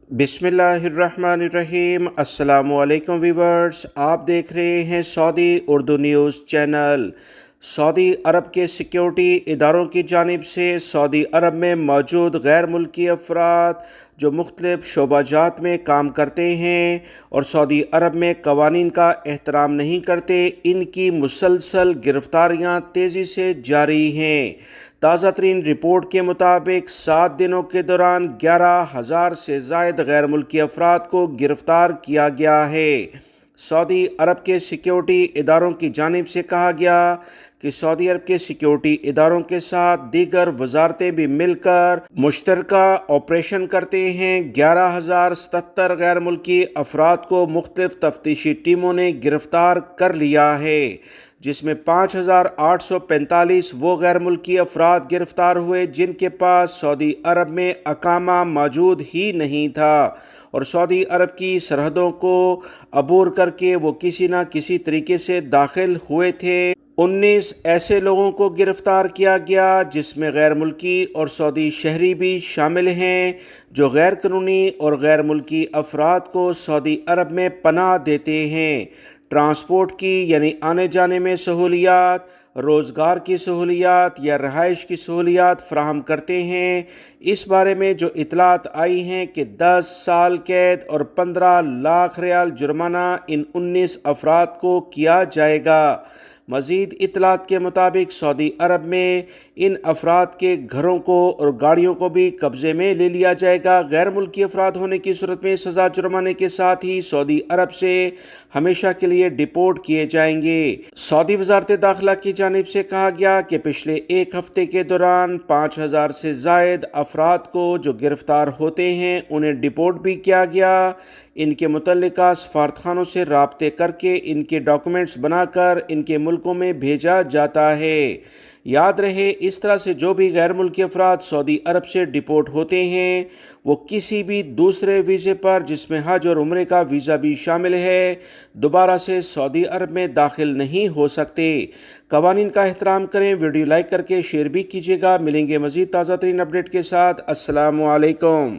बिस्मिल्लाहिर्रहमानिर्रहीम। अस्सलाम वालेकुम व्यूवर्स, आप देख रहे हैं Saudi Urdu news channel. Saudi Arab के सिक्योरिटी इदारों की जानिब से सऊदी अरब में मौजूद गैर मुल्की अफराद जो मुख्तलिफ शोबाजात में काम करते हैं और सऊदी अरब में कवानीन का एहतराम नहीं करते, इनकी मुसलसल गिरफ्तारियां तेज़ी से जारी हैं। ताज़ा तरीन रिपोर्ट के मुताबिक 7 दिनों के दौरान 11,000 से ज़ायद गैर मुल्की अफराद को गिरफ्तार किया गया है। सऊदी अरब के सिक्योरिटी इदारों की जानिब से कहा गया कि सऊदी अरब के सिक्योरिटी इदारों के साथ दीगर वजारतें भी मिलकर मुश्तरका ऑपरेशन करते हैं। 11,077 गैर मुल्की अफराद को मुख्तलिफ तफ्तीशी टीमों ने गिरफ्तार कर लिया है, जिसमें 5,845 वो गैर मुल्की अफराद गिरफ्तार हुए जिनके पास सऊदी अरब में अकामा मौजूद ही नहीं था और सऊदी अरब की सरहदों को अबूर करके वो किसी न किसी तरीके से दाखिल हुए थे। 19 ऐसे लोगों को गिरफ्तार किया गया जिसमें गैर मुल्की और सऊदी शहरी भी शामिल हैं, जो गैर कानूनी और गैर मुल्की अफराद को सऊदी अरब में पनाह देते हैं। ट्रांसपोर्ट की यानी आने जाने में सहूलियात, रोज़गार की सहूलियात या रहाइश की सहूलियात फ़राहम करते हैं। इस बारे में जो इतलात आई हैं कि 10 साल कैद और 15 लाख रियाल जुर्माना इन 19 अफराद को किया जाएगा। मज़ीद इतलात के मुताबिक सऊदी अरब में इन अफराद के घरों को और गाड़ियों को भी कब्ज़े में ले लिया जाएगा। गैर मुल्की अफराद होने की सूरत में सज़ा जुर्माने के साथ ही सऊदी अरब से हमेशा के लिए डिपोर्ट किए जाएंगे। सऊदी वज़ारत दाखिला की जानिब से कहा गया कि पिछले एक हफ्ते के दौरान 5,000 से ज़ायद अफराद को जो गिरफ्तार होते हैं उन्हें डिपोर्ट भी किया गया। इनके मुतल्लिका सफारतखानों से राब्ते करके इनके डॉक्यूमेंट्स बनाकर इनके मुल्कों में भेजा जाता है। याद रहे, इस तरह से जो भी गैर मुल्की अफराद सऊदी अरब से डिपोर्ट होते हैं वो किसी भी दूसरे वीज़े पर, जिसमें हज और उम्रे का वीज़ा भी शामिल है, दोबारा से सऊदी अरब में दाखिल नहीं हो सकते। कवानीन का एहतराम करें। वीडियो लाइक करके शेयर भी कीजिएगा। मिलेंगे मज़ीद ताज़ा तरीन अपडेट के साथ। अस्सलामु अलैकुम।